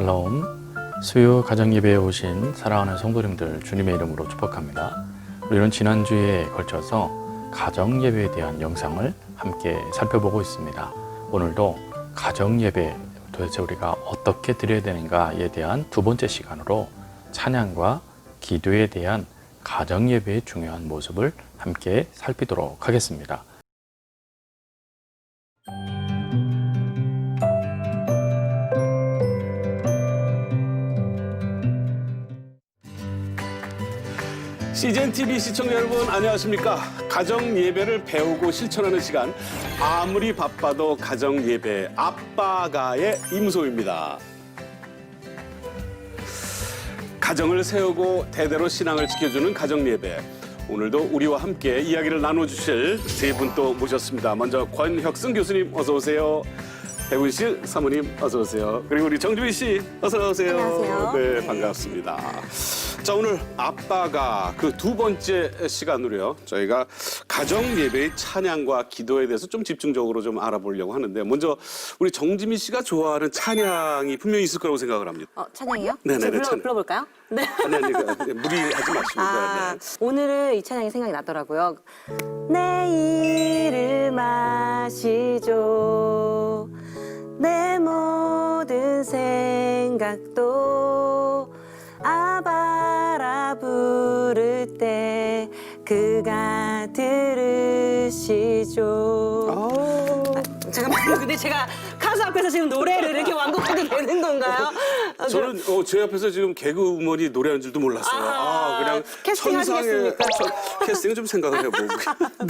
샬롬, 수요 가정예배에 오신 사랑하는 성도님들 주님의 이름으로 축복합니다. 우리는 지난주에 걸쳐서 가정예배에 대한 영상을 함께 살펴보고 있습니다. 오늘도 가정예배 도대체 우리가 어떻게 드려야 되는가에 대한 두 번째 시간으로 찬양과 기도에 대한 가정예배의 중요한 모습을 함께 살피도록 하겠습니다. CGN-TV 시청자 여러분 안녕하십니까? 가정 예배를 배우고 실천하는 시간, 아무리 바빠도 가정 예배 아빠가의 임소입니다. 가정을 세우고 대대로 신앙을 지켜주는 가정 예배. 오늘도 우리와 함께 이야기를 나눠주실 세 분 또 모셨습니다. 먼저 권혁승 교수님 어서 오세요. 백운실 사모님 어서 오세요. 그리고 우리 정주희 씨 어서 오세요. 안녕하세요. 네, 반갑습니다. 자, 오늘 아빠가 그 두 번째 시간으로요. 저희가 가정 예배의 찬양과 기도에 대해서 좀 집중적으로 좀 알아보려고 하는데, 먼저 우리 정지민 씨가 좋아하는 찬양이 분명히 있을 거라고 생각을 합니다. 찬양이요? 네네네, 찬양. 불러볼까요? 네. 아니, 무리하지 마시고. 네. 오늘은 이 찬양이 생각이 나더라고요. 내 이름 아시죠? 내 모든 생각도 아바라 부를 때 그가 들으시죠. 잠깐만요. 근데 제가 가수 앞에서 지금 노래를 이렇게 완곡해도 되는 건가요? 저는 제 앞에서 지금 개그우먼이 노래하는 줄도 몰랐어요. 그냥 캐스팅 하시겠습니까? 캐스팅 좀 생각을 해보고.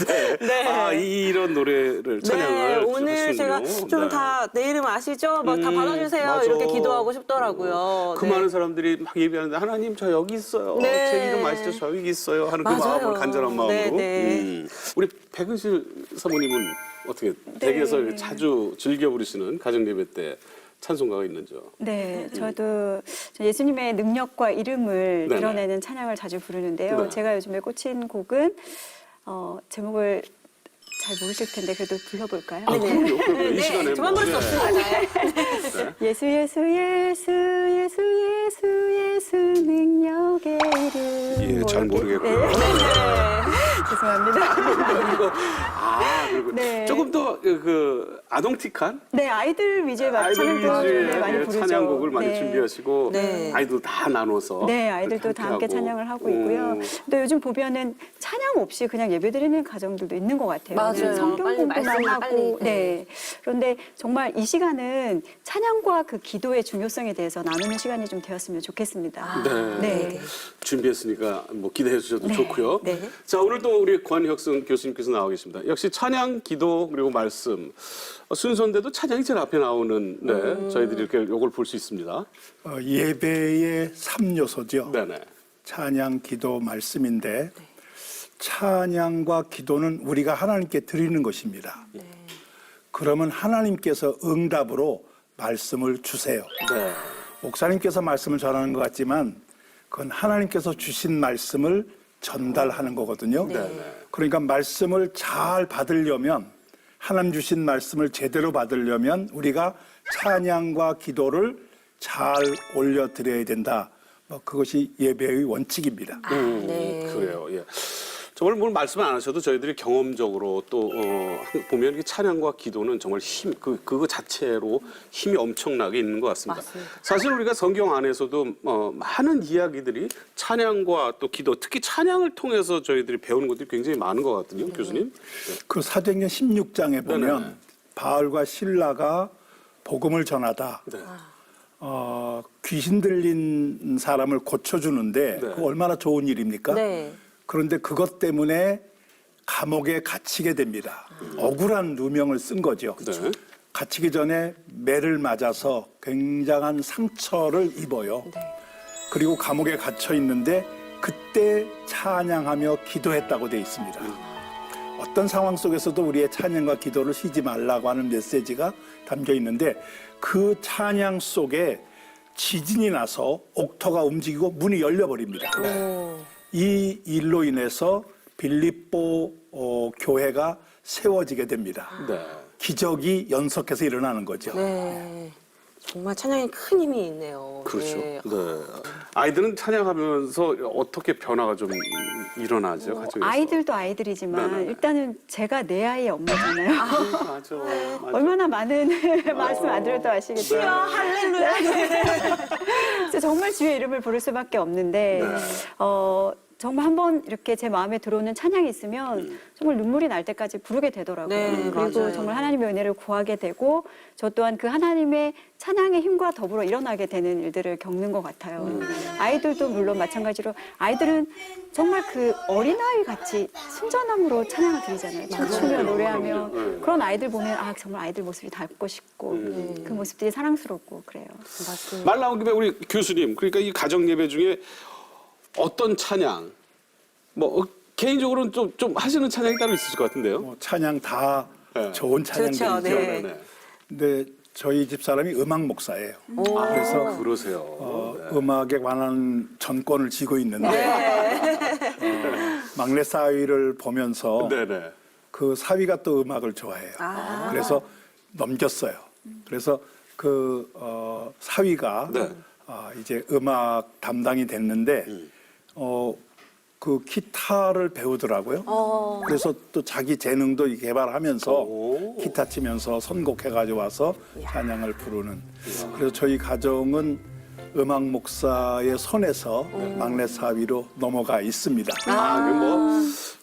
네. 네. 이런 노래를 찬양을 네, 오늘 하시는군요. 제가 좀 다 내 이름 아시죠? 막 다 받아주세요. 맞아. 이렇게 기도하고 싶더라고요. 그 네. 많은 사람들이 막 예배하는데, 하나님 저 여기 있어요. 네. 제 이름 아시죠? 저 여기 있어요. 하는 그 맞아요. 마음을, 간절한 마음으로. 네, 네. 우리 백은실 사모님은 어떻게 댁에서 자주 즐겨 부르시는 가정 예배 때 찬송가가 있는지요? 네, 저도 예수님의 능력과 이름을 네네. 드러내는 찬양을 자주 부르는데요. 네. 제가 요즘에 꽂힌 곡은 제목을 잘 모르실 텐데 그래도 불러볼까요? 그럼요. 이 네, 시간에 저만 부를 수 없습니다. 예수 예수 예수 예수 예수 예수 능력의 이름. 예, 잘 모르겠고요. 네. 죄송합니다. 그리고 네. 조금 더 아동틱한 네, 아이들 위주의 아이돌 찬양도 위주의 많이 부르죠. 찬양곡을 많이 네. 준비하시고, 네. 아이들 다 나눠서. 네, 아이들도 다 함께 하고. 찬양을 하고 있고요. 근데 요즘 보면은 찬양 없이 그냥 예배드리는 가정들도 있는 것 같아요. 맞아요. 성경 빨리 공부만 말씀을 하고. 빨리, 네. 네. 그런데 정말 이 시간은 찬양과 그 기도의 중요성에 대해서 나누는 시간이 좀 되었으면 좋겠습니다. 네. 준비했으니까 뭐 기대해 주셔도 좋고요. 네. 자, 오늘 또 우리 권혁승 교수님께서 나와 계십니다. 역시 찬양, 기도, 그리고 말씀. 순서인데도 찬양이 제일 앞에 나오는, 저희들이 이렇게 요걸 볼 수 있습니다. 예배의 3요소죠. 네네. 찬양, 기도, 말씀인데 찬양과 기도는 우리가 하나님께 드리는 것입니다. 그러면 하나님께서 응답으로 말씀을 주세요. 네. 목사님께서 말씀을 전하는 것 같지만 그건 하나님께서 주신 말씀을 전달하는 거거든요. 그러니까 말씀을 잘 받으려면, 하나님 주신 말씀을 제대로 받으려면 우리가 찬양과 기도를 잘 올려드려야 된다. 그것이 예배의 원칙입니다. 그래요. 예. 정말 뭘 말씀 안 하셔도 저희들이 경험적으로 또 보면 이 찬양과 기도는 정말 그거 자체로 힘이 엄청나게 있는 것 같습니다. 맞습니다. 사실 우리가 성경 안에서도 많은 이야기들이 찬양과 또 기도, 특히 찬양을 통해서 저희들이 배우는 것들이 굉장히 많은 것 같거든요, 교수님. 그 사도행전 16장에 보면 네네. 바울과 실라가 복음을 전하다. 네. 귀신 들린 사람을 고쳐주는데 네. 그거 얼마나 좋은 일입니까? 네. 그런데 그것 때문에 감옥에 갇히게 됩니다. 억울한 누명을 쓴 거죠. 네. 갇히기 전에 매를 맞아서 굉장한 상처를 입어요. 그리고 감옥에 갇혀 있는데 그때 찬양하며 기도했다고 되어 있습니다. 어떤 상황 속에서도 우리의 찬양과 기도를 쉬지 말라고 하는 메시지가 담겨 있는데, 그 찬양 속에 지진이 나서 옥토가 움직이고 문이 열려버립니다. 이 일로 인해서 빌립보 교회가 세워지게 됩니다. 네. 기적이 연속해서 일어나는 거죠. 네. 정말 찬양에 큰 힘이 있네요. 그렇죠. 네. 네. 아이들은 찬양하면서 어떻게 변화가 좀 일어나죠? 가정에서. 아이들도 아이들이지만 네네네. 일단은 제가 내 아이의 엄마잖아요. 맞아. 맞아. 얼마나 많은 말씀 안 들어도 아시겠지만 할렐루야. 그래서 정말 주의 이름을 부를 수밖에 없는데 정말 한번 이렇게 제 마음에 들어오는 찬양이 있으면 정말 눈물이 날 때까지 부르게 되더라고요. 네, 그리고 맞아요. 정말 하나님의 은혜를 구하게 되고 저 또한 그 하나님의 찬양의 힘과 더불어 일어나게 되는 일들을 겪는 것 같아요. 아이들도 물론 마찬가지로 아이들은 정말 그 어린아이 같이 순전함으로 찬양을 드리잖아요. 춤추며 노래하며 그런 아이들 보면 아 정말 아이들 모습이 닮고 싶고 그 모습들이 사랑스럽고 그래요. 맞습니다. 말 나온 김에 우리 교수님, 그러니까 이 가정 예배 중에 어떤 찬양, 뭐 개인적으로는 좀 하시는 찬양이 따로 있으실 것 같은데요. 뭐 찬양 다 네. 좋은 찬양들이죠. 그렇죠, 네. 네네. 근데 저희 집 사람이 음악 목사예요. 그래서 그러세요. 음악에 관한 전권을 쥐고 있는데 막내 사위를 보면서 네네. 그 사위가 또 음악을 좋아해요. 그래서 넘겼어요. 그래서 그 사위가 네. 이제 음악 담당이 됐는데 그 기타를 배우더라고요. 그래서 또 자기 재능도 개발하면서 오. 기타 치면서 선곡해가지고 와서 찬양을 부르는. 그래서 저희 가정은 음악 목사의 손에서 막내 사위로 넘어가 있습니다.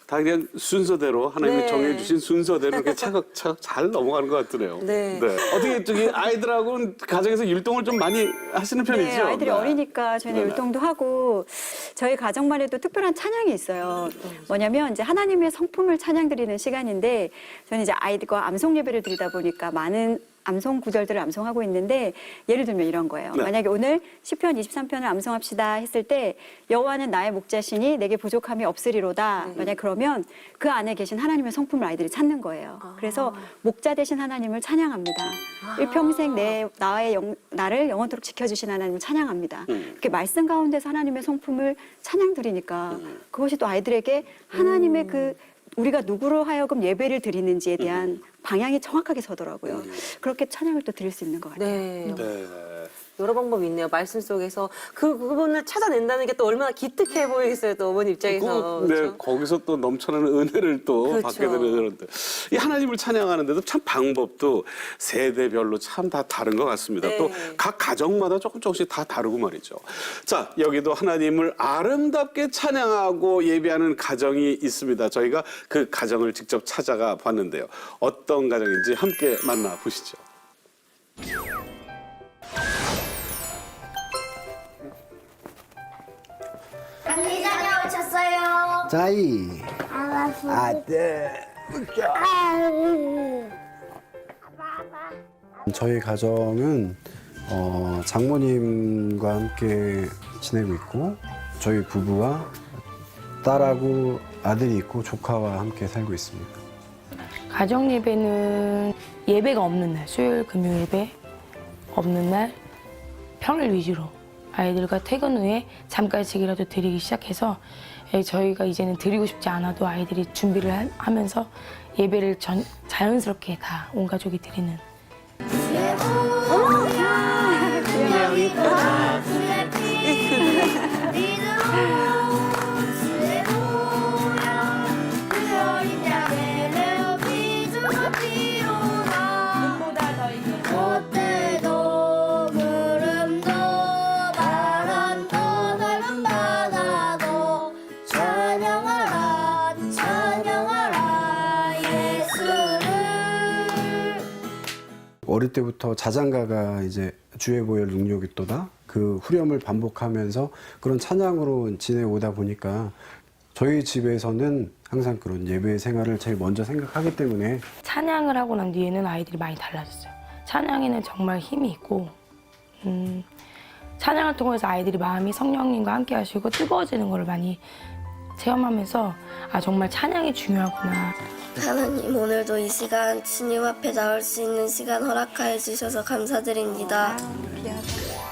다 그냥 순서대로 하나님이 네. 정해주신 순서대로 이렇게 차곡차곡 잘 넘어가는 것 같으네요. 네. 어떻게 저기 아이들하고는 가정에서 율동을 좀 많이 하시는 편이죠? 네, 아이들이 네. 어리니까 저희는 네네. 율동도 하고 저희 가정만 해도 특별한 찬양이 있어요. 뭐냐면 이제 하나님의 성품을 찬양드리는 시간인데 저는 이제 아이들과 암송 예배를 드리다 보니까 많은 암송 구절들을 암송하고 있는데 예를 들면 이런 거예요. 네. 만약에 오늘 시편 23편을 암송합시다 했을 때 여호와는 나의 목자시니 내게 부족함이 없으리로다. 만약 그러면 그 안에 계신 하나님의 성품을 아이들이 찾는 거예요. 그래서 목자 되신 하나님을 찬양합니다. 일평생 나를 영원토록 지켜주신 하나님을 찬양합니다. 이렇게 말씀 가운데서 하나님의 성품을 찬양드리니까 그것이 또 아이들에게 하나님의 그 우리가 누구로 하여금 예배를 드리는지에 대한 방향이 정확하게 서더라고요. 그렇게 찬양을 또 드릴 수 있는 것 같아요. 네. 네. 여러 방법이 있네요. 말씀 속에서 그분을 찾아낸다는 게 또 얼마나 기특해 보이겠어요. 또 어머니 입장에서. 네, 그렇죠? 거기서 또 넘쳐나는 은혜를 또 그렇죠. 받게 되는 그런데 이 하나님을 찬양하는데도 참 방법도 세대별로 참 다 다른 것 같습니다. 네. 또 각 가정마다 조금씩 다 다르고 말이죠. 자, 여기도 하나님을 아름답게 찬양하고 예배하는 가정이 있습니다. 저희가 그 가정을 직접 찾아가 봤는데요. 어떤 가정인지 함께 만나보시죠. 강의 다녀오셨어요. 자이 알았어. 아들 저희 가정은 장모님과 함께 지내고 있고 저희 부부와 딸하고 아들이 있고 조카와 함께 살고 있습니다. 가정 예배는 예배가 없는 날, 수요일, 금요일 예배 없는 날 평일 위주로 아이들과 퇴근 후에 잠깐씩이라도 드리기 시작해서 저희가 이제는 드리고 싶지 않아도 아이들이 준비를 하면서 예배를 자연스럽게 다 온 가족이 드리는. 콧대도 구름도 바람도 넓은 바다도 찬양하라 찬양하라 예수를. 어릴 때부터 자장가가 이제 주의 보혈 능력이 있도다 그 후렴을 반복하면서 그런 찬양으로 지내오다 보니까 저희 집에서는 항상 그런 예배 생활을 제일 먼저 생각하기 때문에 찬양을 하고 난 뒤에는 아이들이 많이 달라졌어요. 찬양에는 정말 힘이 있고 찬양을 통해서 아이들이 마음이 성령님과 함께 하시고 뜨거워지는 걸 많이 체험하면서 아 정말 찬양이 중요하구나. 하나님, 오늘도 이 시간 주님 앞에 나올 수 있는 시간 허락하여 주셔서 감사드립니다.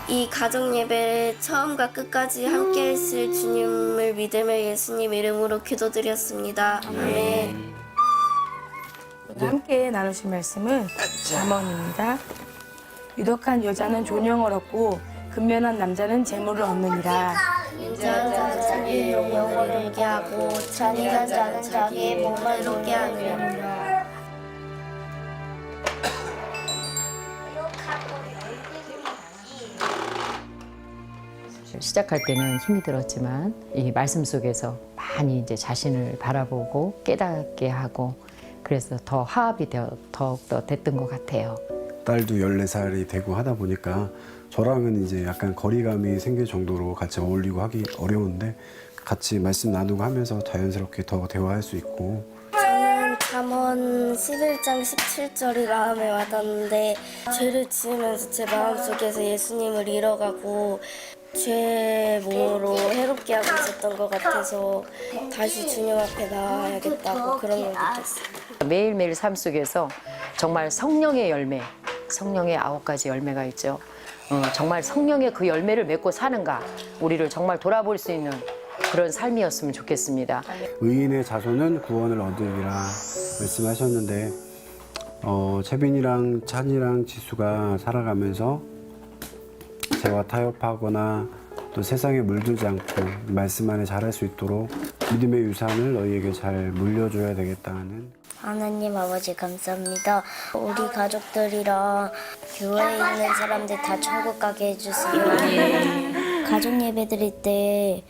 이 가정 예배를 처음과 끝까지 함께 하실 주님을 믿으며 예수님 이름으로 기도드렸습니다. 아멘. 함께 나누실 말씀은 잠언입니다. 유덕한 여자는 존영을 얻고 근면한 남자는 재물을 얻느니라. 인자한 자는 자기의 영혼을 이루게 하고 잔인한 자는 자기의 몸을 이루게 하느니라. 시작할 때는 힘이 들었지만 이 말씀 속에서 많이 이제 자신을 바라보고 깨닫게 하고 그래서 더 화합이 더욱더 됐던 것 같아요. 딸도 14살이 되고 하다 보니까 저랑은 이제 약간 거리감이 생길 정도로 같이 어울리고 하기 어려운데 같이 말씀 나누고 하면서 자연스럽게 더 대화할 수 있고. 저는 잠언 11장 17절이 마음에 와닿는데 죄를 지으면서 제 마음속에서 예수님을 잃어가고 죄 몸으로 해롭게 하고 있었던 것 같아서 다시 주님 앞에 나와야겠다고 그런 걸 느꼈어요. 매일매일 삶 속에서 정말 성령의 열매, 성령의 9가지 열매가 있죠. 정말 성령의 그 열매를 맺고 사는가, 우리를 정말 돌아볼 수 있는 그런 삶이었으면 좋겠습니다. 의인의 자손은 구원을 얻으리라 말씀하셨는데 채빈이랑 찬이랑 지수가 살아가면서 죄와 타협하거나 또 세상에 물들지 않고 말씀 안에 자랄 수 있도록 믿음의 유산을 너희에게 잘 물려줘야 되겠다는. 하나님 아버지 감사합니다. 우리 가족들이랑 교회에 있는 사람들 다 천국 가게 해주세요. 가족 예배 드릴 때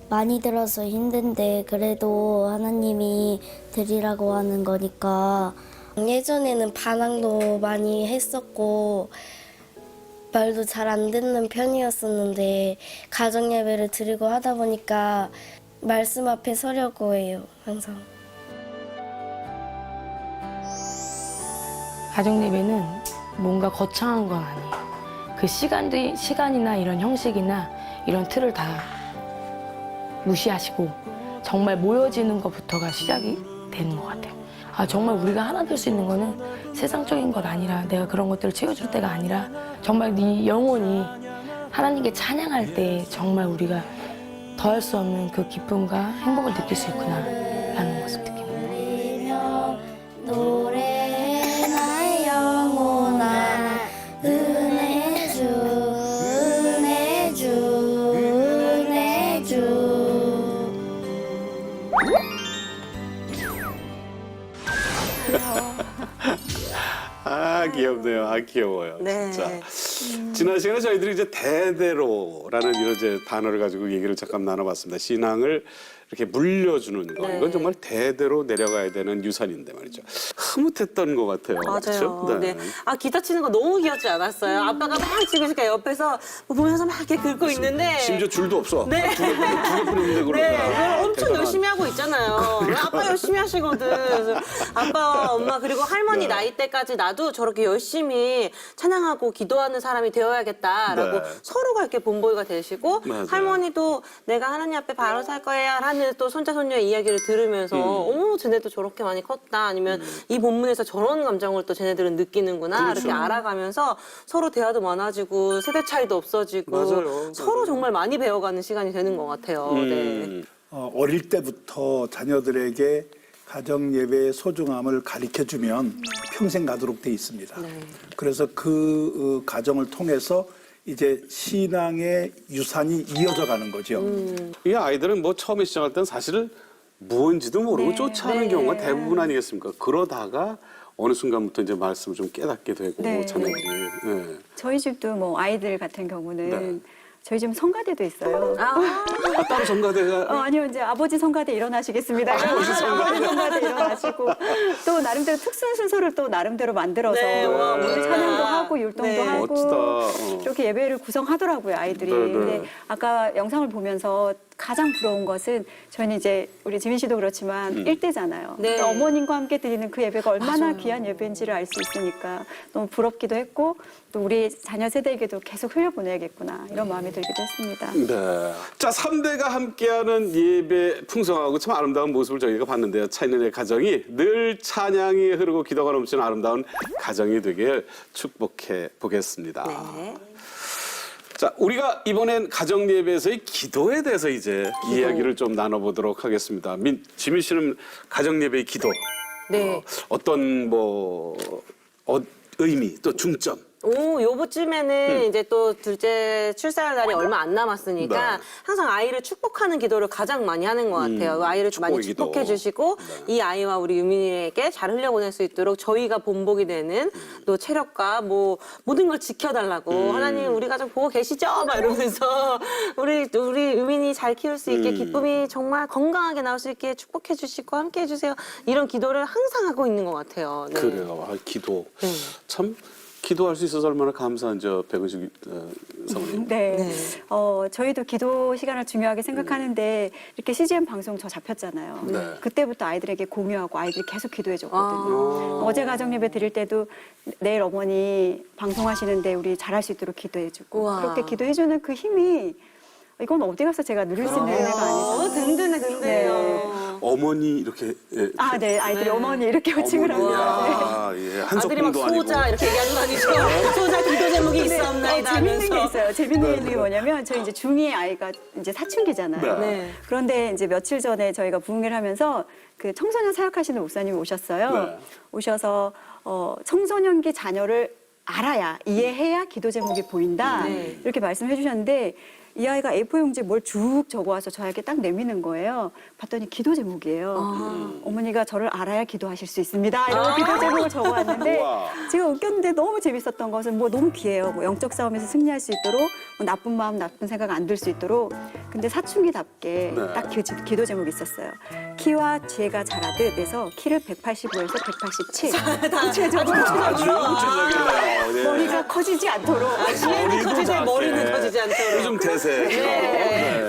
많이 들어서 힘든데 그래도 하나님이 드리라고 하는 거니까 예전에는 반항도 많이 했었고 말도 잘 안 듣는 편이었었는데 가정 예배를 드리고 하다 보니까 말씀 앞에 서려고 해요, 항상. 가정 예배는 뭔가 거창한 건 아니에요. 그 시간이나 이런 형식이나 이런 틀을 다 무시하시고 정말 모여지는 것부터가 시작이 되는 것 같아요. 정말 우리가 하나 될 수 있는 거는 세상적인 것 아니라 내가 그런 것들을 채워줄 때가 아니라 정말 네 영혼이 하나님께 찬양할 때 정말 우리가 더할 수 없는 그 기쁨과 행복을 느낄 수 있구나라는 것을 느낍니다. 노래해 나의 영혼아 은혜 주 은혜 주 은혜 주 아, 귀엽네요. 아, 귀여워요. 네. 진짜. 지난 시간에 저희들이 이제 대대로라는 이런 이제 단어를 가지고 얘기를 잠깐 나눠봤습니다. 신앙을 이렇게 물려주는 거. 네. 이건 정말 대대로 내려가야 되는 유산인데 말이죠. 흐뭇했던 것 같아요. 맞아요. 그렇죠? 네. 아, 기타 치는 거 너무 귀엽지 않았어요? 아빠가 막 치고 있으니까 옆에서 뭐 보면서 막 이렇게 긁고 있는데. 심지어 줄도 없어. 네. 두 개뿐 있는데 그러니까. 네, 그걸 엄청 대단한. 열심히 하고 있잖아요. 아빠 열심히 하시거든. 그래서 아빠, 엄마 그리고 할머니 네. 나이 때까지 나도 저렇게 열심히 찬양하고 기도하는 사람이 되어야겠다라고 네. 서로가 이렇게 본보기가 되시고 맞아요. 할머니도 내가 하나님 앞에 바로 살 거야 하는 또 손자 손녀의 이야기를 들으면서 어머 쟤네도 저렇게 많이 컸다 아니면 이 본문에서 저런 감정을 또 쟤네들은 느끼는구나 그렇죠. 이렇게 알아가면서 서로 대화도 많아지고 세대 차이도 없어지고 맞아요. 서로 정말 많이 배워가는 시간이 되는 것 같아요. 네. 어릴 때부터 자녀들에게 가정 예배의 소중함을 가르쳐 주면 평생 가도록 돼 있습니다. 그래서 그 가정을 통해서 이제 신앙의 유산이 이어져 가는 거죠. 이 아이들은 뭐 처음에 시작할 때는 사실은 무언지도 모르고 쫓아하는 경우가 대부분 아니겠습니까? 그러다가 어느 순간부터 이제 말씀을 좀 깨닫게 되고 네. 자녀들이. 네. 저희 집도 뭐 아이들 같은 경우는 네. 저희 집은 성가대도 있어요. 아, 따로 성가대가 아니요, 이제 아버지 성가대 일어나시겠습니다. 아버지 성가대 일어나시고 또 나름대로 특수 순서를 또 나름대로 만들어서 네, 와, 오늘 찬양도 하고 율동도 네. 하고 멋지다. 이렇게 예배를 구성하더라고요 아이들이. 네, 네. 근데 아까 영상을 보면서 가장 부러운 것은 저희는 이제 우리 지민 씨도 그렇지만 일대잖아요. 네. 그러니까 어머님과 함께 드리는 그 예배가 얼마나 귀한 예배인지를 알 수 있으니까 너무 부럽기도 했고 또 우리 자녀 세대에게도 계속 흘려보내야겠구나 이런 마음이 들기도 했습니다. 네. 자, 3대가 함께하는 예배 풍성하고 참 아름다운 모습을 저희가 봤는데요. 차이는의 가정이 늘 찬양이 흐르고 기도가 넘치는 아름다운 가정이 되길 축복해 보겠습니다. 네. 자, 우리가 이번엔 가정 예배에서의 기도에 대해서 이제 이야기를 좀 나눠보도록 하겠습니다. 지민 씨는 가정 예배의 기도 네. 어떤 뭐 의미 또 중점. 요쯤에는 이제 또 둘째 출산할 날이 얼마 안 남았으니까 네. 항상 아이를 축복하는 기도를 가장 많이 하는 것 같아요. 아이를 많이 축복의 기도. 축복해 주시고 이 아이와 우리 유민이에게 잘 흘려보낼 수 있도록 저희가 본보기 되는 또 체력과 뭐 모든 걸 지켜달라고 하나님 우리 가족 보고 계시죠? 막 이러면서 우리 유민이 잘 키울 수 있게 기쁨이 정말 건강하게 나올 수 있게 축복해 주시고 함께 해주세요. 이런 기도를 항상 하고 있는 것 같아요. 네. 그래요. 기도. 네. 참 기도할 수 있어서 얼마나 감사한지 백은식 사모님. 네. 저희도 기도 시간을 중요하게 생각하는데 이렇게 CGN 방송 저 잡혔잖아요. 네. 그때부터 아이들에게 공유하고 아이들이 계속 기도해 줬거든요. 어제 가정예배 드릴 때도 내일 어머니 방송하시는데 우리 잘할 수 있도록 기도해 주고 우와. 그렇게 기도해 주는 그 힘이 이건 어디 가서 제가 누릴 수 있는 은혜가 아니죠. 든든해, 든든해요. 어머니 이렇게 아, 네. 아이들이 어머니 이렇게 호칭을 어머니. 합니다. 예. 아들이 막 한석봉도 아니고. 소자 이렇게 얘기하는 거 아니죠? 소자 기도 제목이 있었나이다 재밌는 게 하면서. 있어요. 재밌는 게 뭐냐면 저희 이제 중2 아이가 이제 사춘기잖아요. 네. 그런데 이제 며칠 전에 저희가 부흥회를 하면서 그 청소년 사역하시는 목사님이 오셨어요. 네. 오셔서 청소년기 자녀를 알아야 이해해야 기도 제목이 보인다 네. 이렇게 말씀해 주셨는데 이 아이가 A4 용지에 뭘 쭉 적어와서 저에게 딱 내미는 거예요. 봤더니 기도 제목이에요. 어머니가 저를 알아야 기도하실 수 있습니다. 이런 기도 제목을 적어왔는데 우와. 제가 웃겼는데 너무 재밌었던 것은 뭐 너무 귀해요. 뭐 영적 싸움에서 승리할 수 있도록 뭐 나쁜 마음, 나쁜 생각 안 들 수 있도록. 근데 사춘기답게 네. 딱 기도 제목이 있었어요. 키와 지혜가 자라듯 해서 키를 185에서 187. 구체적으로 아주 구체적이에요. 네. 머리가 커지지 않도록. 지혜는 머리도 커지되 작게. 머리는 커지지 않도록. 요즘 대세.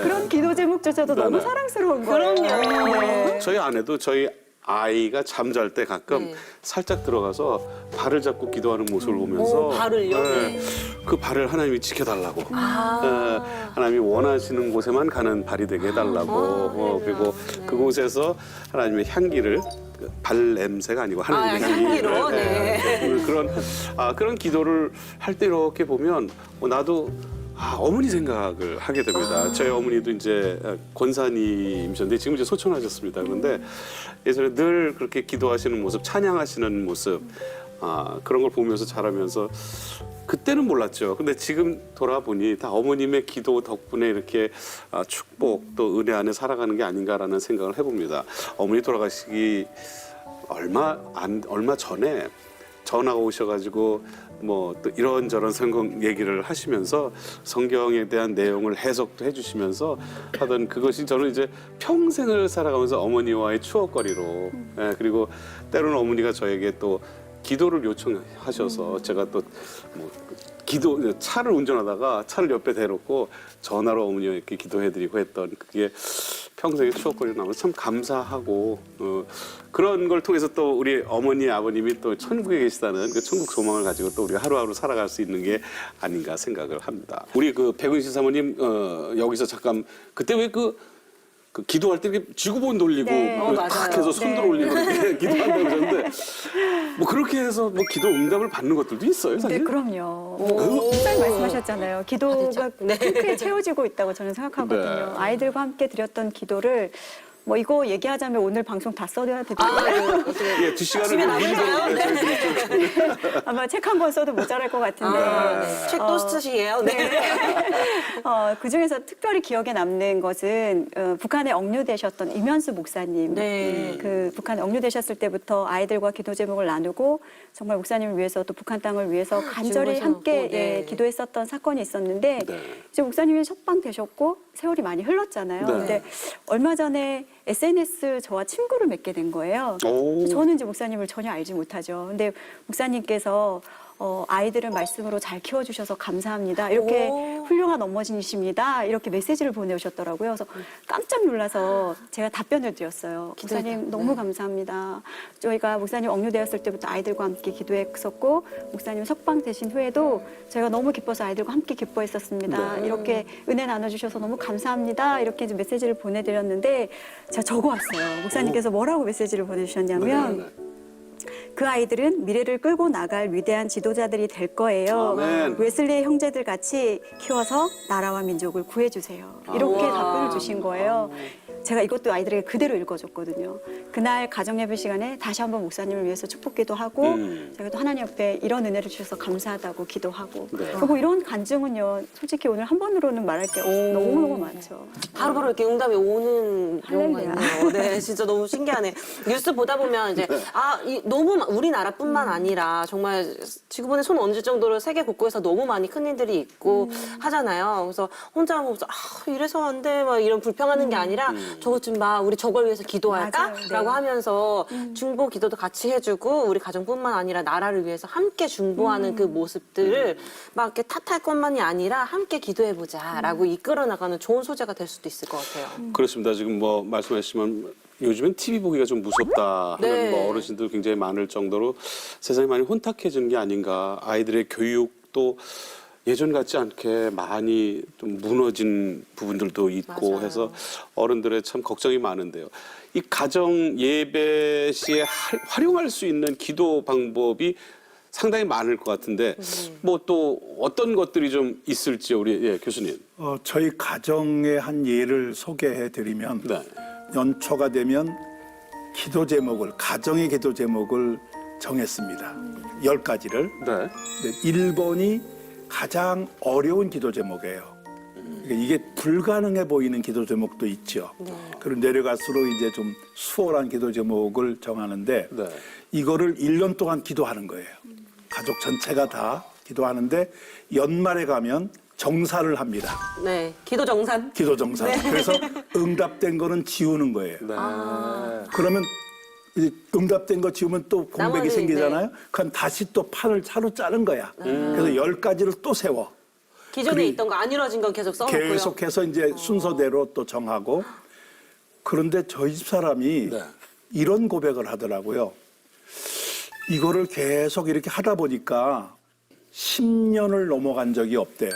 그런 기도 제목조차도 너무 네. 사랑스러운 거예요. 그럼요. 네. 저희 아내도 저희 아이가 잠잘 때 가끔 네. 살짝 들어가서 발을 잡고 기도하는 모습을 보면서 발을요? 네. 그 발을 하나님이 지켜달라고 하나님이 원하시는 곳에만 가는 발이 되게 해달라고 그리고 그곳에서 하나님의 향기를 발 냄새가 아니고 하나님의 향기로, 그런 기도를 할 때 이렇게 보면 나도 어머니 생각을 하게 됩니다. 저희 어머니도 이제 권사님이셨는데 지금 이제 소천하셨습니다. 그런데 예전에 늘 그렇게 기도하시는 모습, 찬양하시는 모습, 그런 걸 보면서 자라면서 그때는 몰랐죠. 근데 지금 돌아보니 다 어머님의 기도 덕분에 이렇게 축복 또 은혜 안에 살아가는 게 아닌가라는 생각을 해봅니다. 어머니 돌아가시기 얼마 전에 전화가 오셔가지고 뭐 또 이런저런 성경 얘기를 하시면서 성경에 대한 내용을 해석도 해주시면서 하던 그것이 저는 이제 평생을 살아가면서 어머니와의 추억거리로 그리고 때로는 어머니가 저에게 또 기도를 요청하셔서 제가 또 뭐 차를 운전하다가 차를 옆에 대놓고 전화로 어머니에게 기도해드리고 했던 그게 평생의 추억거리로 남아서 참 감사하고 그런 걸 통해서 또 우리 어머니 아버님이 또 천국에 계시다는 그 천국 소망을 가지고 또 우리가 하루하루 살아갈 수 있는 게 아닌가 생각을 합니다. 우리 그 백은신 사모님 여기서 잠깐 그때 왜 그 기도할 때 이렇게 지구본 돌리고 네. 탁 해서 손들 올리고 이렇게 기도한다고 그러는데 뭐 그렇게 해서 뭐 기도 응답을 받는 것들도 있어요, 네, 사실. 그럼요. 목사님 말씀하셨잖아요. 기도가 네. 핑크에 채워지고 있다고 저는 생각하거든요. 네. 아이들과 함께 드렸던 기도를 뭐 이거 얘기하자면 오늘 방송 다 써야 되는 거예요. 예, 뒷시간을 아마 책 한 권 써도 모자랄 것 같은데. 책도 쓰시게요? 네. 그중에서 특별히 기억에 남는 것은 북한에 억류되셨던 임현수 목사님. 네. 그 북한에 억류되셨을 때부터 아이들과 기도 제목을 나누고 정말 목사님을 위해서 또 북한 땅을 위해서 간절히 중보하셨고, 함께 네. 기도했었던 사건이 있었는데 네. 이제 목사님이 석방되셨고 세월이 많이 흘렀잖아요. 네. 근데 얼마 전에 SNS 저와 친구를 맺게 된 거예요. 오. 저는 이제 목사님을 전혀 알지 못하죠. 근데 목사님께서 아이들을 말씀으로 잘 키워주셔서 감사합니다. 이렇게 오. 훌륭한 어머니십니다. 이렇게 메시지를 보내오셨더라고요. 그래서 깜짝 놀라서 제가 답변을 드렸어요. 목사님 너무 감사합니다. 저희가 목사님 억류되었을 때부터 아이들과 함께 기도했었고 목사님 석방되신 후에도 저희가 너무 기뻐서 아이들과 함께 기뻐했었습니다. 네. 이렇게 은혜 나눠주셔서 너무 감사합니다. 이렇게 이제 메시지를 보내드렸는데 제가 적어왔어요. 목사님께서 뭐라고 메시지를 보내주셨냐면 네. 그 아이들은 미래를 끌고 나갈 위대한 지도자들이 될 거예요. 아멘. 웨슬리의 형제들 같이 키워서 나라와 민족을 구해주세요. 이렇게 답변을 주신 거예요. 제가 이것도 아이들에게 그대로 읽어줬거든요. 그날 가정예배 시간에 다시 한번 목사님을 위해서 축복기도 하고 제가 또 하나님 앞에 이런 은혜를 주셔서 감사하다고 기도하고 네. 그리고 이런 간증은요. 솔직히 오늘 한 번으로는 말할 게 너무너무 많죠. 바로바로 이렇게 응답이 오는 경우가 할렐루야. 있네요. 네, 진짜 너무 신기하네. 뉴스 보다 보면 이제 너무 우리나라뿐만 아니라 정말 지구본에 손 얹을 정도로 세계 곳곳에서 너무 많이 큰 일들이 있고 하잖아요. 그래서 혼자 보면서 이래서 안 돼, 막 이런 불평하는 게 아니라 저것 좀 봐, 우리 저걸 위해서 기도할까? 맞아요. 라고 네. 하면서 중보 기도도 같이 해주고 우리 가정뿐만 아니라 나라를 위해서 함께 중보하는 그 모습들을 막 이렇게 탓할 것만이 아니라 함께 기도해보자라고 이끌어 나가는 좋은 소재가 될 수도 있을 것 같아요. 그렇습니다. 지금 뭐 말씀하시지만 요즘엔 TV 보기가 좀 무섭다 하는 네. 뭐 어르신들 굉장히 많을 정도로 세상이 많이 혼탁해지는 게 아닌가. 아이들의 교육도 예전 같지 않게 많이 좀 무너진 부분들도 있고 맞아요. 해서 어른들의 참 걱정이 많은데요. 이 가정 예배 시에 활용할 수 있는 기도 방법이 상당히 많을 것 같은데 뭐 또 어떤 것들이 좀 있을지 우리 교수님. 저희 가정의 한 예를 소개해 드리면 네. 연초가 되면 기도 제목을 가정의 기도 제목을 정했습니다. 10가지를. 네. 1번이 가장 어려운 기도 제목이에요. 그러니까 이게 불가능해 보이는 기도 제목도 있죠. 그리고 내려갈수록 이제 좀 수월한 기도 제목을 정하는데 네. 이거를 1년 동안 기도하는 거예요. 가족 전체가 다 기도하는데 연말에 가면 정사를 합니다. 네, 기도 정산. 기도 정사. 그래서 응답된 거는 지우는 거예요. 네. 그러면 이제 응답된 거 지우면 또 공백이 나머지, 생기잖아요. 그럼 다시 또 판을 차로 자른 거야. 그래서 10가지를 또 세워. 기존에 그리고 있던 거 안 이루어진 건 계속 써놓고요. 계속해서 이제 순서대로 또 정하고. 그런데 저희 집 사람이 네. 이런 고백을 하더라고요. 이거를 계속 이렇게 하다 보니까 10년을 넘어간 적이 없대요.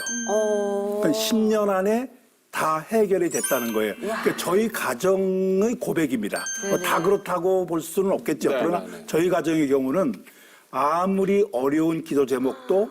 그러니까 10년 안에 다 해결이 됐다는 거예요. 그러니까 저희 가정의 고백입니다. 뭐다 그렇다고 볼 수는 없겠죠. 네, 그러나 네, 네. 저희 가정의 경우는 아무리 어려운 기도 제목도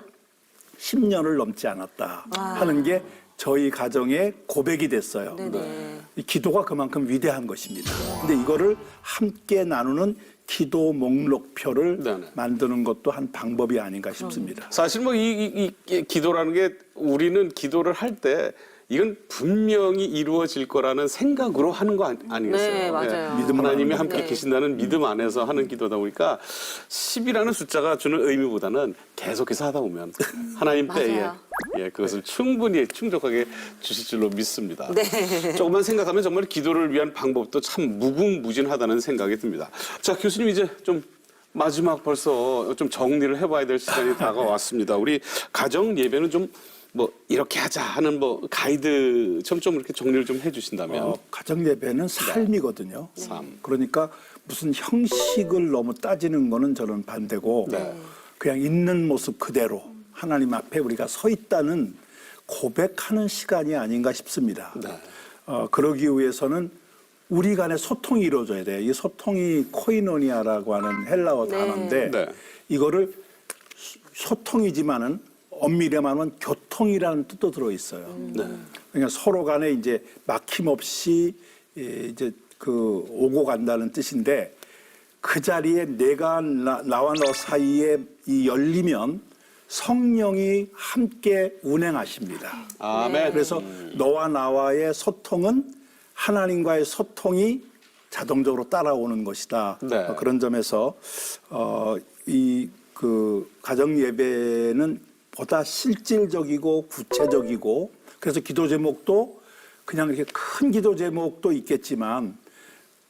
10년을 넘지 않았다 하는 게 저희 가정의 고백이 됐어요. 네네. 이 기도가 그만큼 위대한 것입니다. 근데 이거를 함께 나누는 기도 목록표를 네네. 만드는 것도 한 방법이 아닌가 싶습니다. 사실 뭐 이 기도라는 게 우리는 기도를 할 때 이건 분명히 이루어질 거라는 생각으로 하는 거 아니겠어요? 네, 맞아요. 믿음으로 하나님이 하는 함께 네. 계신다는 믿음 안에서 하는 기도다 보니까 10이라는 숫자가 주는 의미보다는 계속해서 하다 보면 하나님 때에 맞아요. 그것을 충분히 충족하게 주실 줄로 믿습니다. 네. 조금만 생각하면 정말 기도를 위한 방법도 참 무궁무진하다는 생각이 듭니다. 자, 교수님 이제 좀 마지막 벌써 좀 정리를 해봐야 될 시간이 다가왔습니다. 우리 가정 예배는 좀 뭐 이렇게 하자 하는 뭐 가이드 좀 이렇게 정리를 좀 해주신다면. 가정 예배는 삶이거든요. 삶. 그러니까 무슨 형식을 너무 따지는 거는 저는 반대고 네. 그냥 있는 모습 그대로 하나님 앞에 우리가 서 있다는 고백하는 시간이 아닌가 싶습니다. 네. 그러기 위해서는 우리 간에 소통이 이루어져야 돼요. 이 소통이 코이노니아라고 하는 헬라어 네. 단어인데 네. 이거를 소통이지만은 엄밀히 말하면 교통이라는 뜻도 들어 있어요. 그러니까 서로 간에 이제 막힘없이 이제 그 오고 간다는 뜻인데 그 자리에 내가 나와 너 사이에 이 열리면 성령이 함께 운행하십니다. 아멘. 그래서 너와 나와의 소통은 하나님과의 소통이 자동적으로 따라오는 것이다. 네. 그런 점에서 이 그 가정 예배는 보다 실질적이고 구체적이고 그래서 기도 제목도 그냥 이렇게 큰 기도 제목도 있겠지만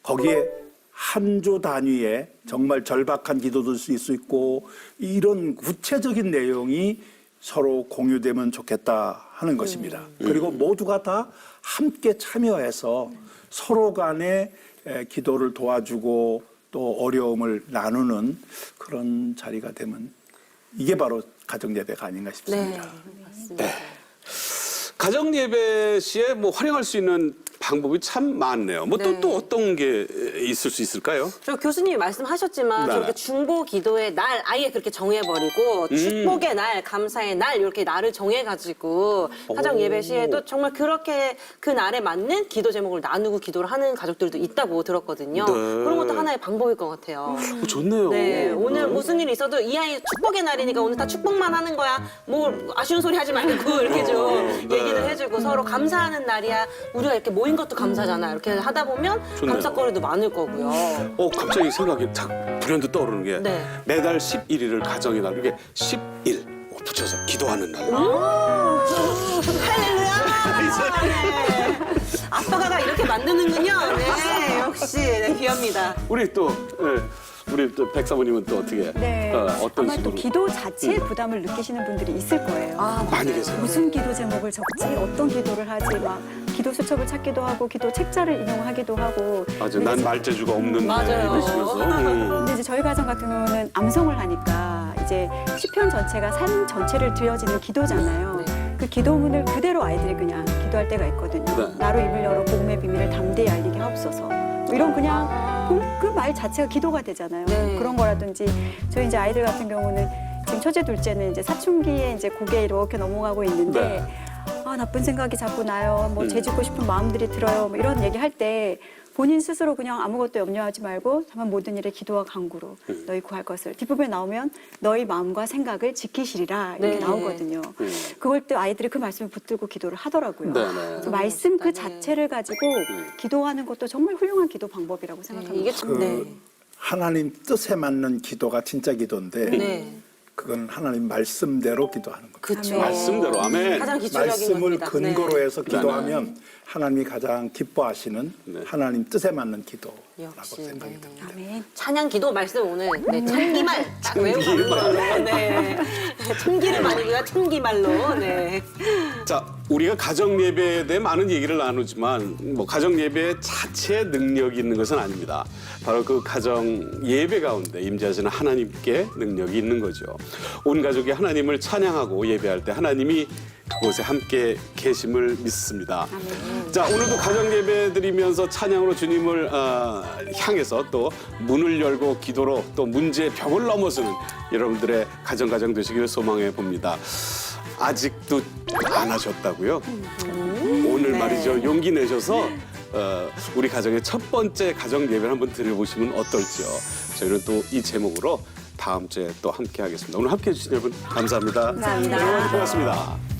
거기에 한 주 단위에 정말 절박한 기도도 쓸 수 있고 이런 구체적인 내용이 서로 공유되면 좋겠다 하는 것입니다. 그리고 모두가 다 함께 참여해서 서로 간에 기도를 도와주고 또 어려움을 나누는 그런 자리가 되면 이게 바로 가정 예배가 아닌가 네, 싶습니다. 맞습니다. 가정 예배 시에 뭐 활용할 수 있는 방법이 참 많네요. 뭐 네. 또 어떤 게 있을 수 있을까요? 저 교수님이 말씀하셨지만 네. 저렇게 중보 기도의 날 아예 그렇게 정해버리고 축복의 날, 감사의 날 이렇게 날을 정해가지고 가정 예배 시에도 정말 그렇게 그 날에 맞는 기도 제목을 나누고 기도를 하는 가족들도 있다고 들었거든요. 네. 그런 것도 하나의 방법일 것 같아요. 좋네요. 네, 오늘 무슨 일이 있어도 이 아이 축복의 날이니까 오늘 다 축복만 하는 거야. 뭐 아쉬운 소리 하지 말고 이렇게 좀 네. 얘기를 해주고 서로 감사하는 날이야. 우리가 이렇게 모인 것도 감사잖아. 이렇게 하다 보면 좋네요. 감사거리도 많을 거고요. 갑자기 생각이 탁 불현듯 떠오르는 게 네. 매달 11일을 가정의 날 이게 11 붙여서 기도하는 날. 할렐루야! 네. 아빠가 다 이렇게 만드는군요. 네, 역시 네, 귀합니다. 우리 또 우리 또 백사모님은 또 어떻게 네. 어떤 아마 식으로 또 기도 자체에 부담을 느끼시는 분들이 있을 거예요. 많이 계세요. 무슨 기도 제목을 적지? 어떤 기도를 하지? 막 기도 수첩을 찾기도 하고 기도 책자를 인용하기도 하고. 맞아, 난 말재주가 없는데 맞아요. 이러시면서. 근데 이제 저희 가정 같은 경우는 암송을 하니까 이제 시편 전체가 삶 전체를 드려지는 기도잖아요. 그 기도문을 그대로 아이들이 그냥 기도할 때가 있거든요. 네. 나로 입을 열어 복음의 비밀을 담대히 알리게 하옵소서. 뭐 이런 그냥 그 말 자체가 기도가 되잖아요. 네. 그런 거라든지 저희 이제 아이들 같은 경우는 지금 첫째 둘째는 이제 사춘기에 이제 고개 이렇게 넘어가고 있는데 네. 아, 나쁜 생각이 자꾸 나요. 뭐 죄짓고 싶은 마음들이 들어요. 뭐 이런 얘기 할 때 본인 스스로 그냥 아무것도 염려하지 말고 다만 모든 일에 기도와 간구로 너희 구할 것을 뒷부분에 나오면 너희 마음과 생각을 지키시리라 이렇게 네. 나오거든요. 그걸 때 아이들이 그 말씀을 붙들고 기도를 하더라고요. 네, 네. 그래서 말씀 그 네. 자체를 가지고 기도하는 것도 정말 훌륭한 기도 방법이라고 생각합니다. 이게 참, 네. 하나님 뜻에 맞는 기도가 진짜 기도인데 네. 그건 하나님 말씀대로 기도하는 거예요. 그쵸. 말씀대로 아멘. 가장 기초적인 말씀을 겁니다. 근거로 네. 해서 기도하면 하나님이 가장 기뻐하시는 하나님 뜻에 맞는 기도라고 역시, 생각이 네. 듭니다. 아멘. 찬양 기도 말씀 오늘 네, 참기말 딱 외우고 가는 걸로. 네. 참기름 아니고요. 참기말로. 네. 자, 우리가 가정 예배에 대해 많은 얘기를 나누지만 뭐 가정 예배 자체의 능력이 있는 것은 아닙니다. 바로 그 가정 예배 가운데 임재하시는 하나님께 능력이 있는 거죠. 온 가족이 하나님을 찬양하고 예배할 때 하나님이 그곳에 함께 계심을 믿습니다. 자, 오늘도 가정 예배 드리면서 찬양으로 주님을 향해서 또 문을 열고 기도로 또 문제의 벽을 넘어서는 여러분들의 가정 되시기를 소망해 봅니다. 아직도 안 하셨다고요? 오늘 말이죠. 용기 내셔서 우리 가정의 첫 번째 가정 예배를 한번 드려보시면 어떨지요. 저희는 또 이 제목으로 다음 주에 또 함께 하겠습니다. 오늘 함께 해주신 여러분 감사합니다. 감사합니다. 여러분 고맙습니다.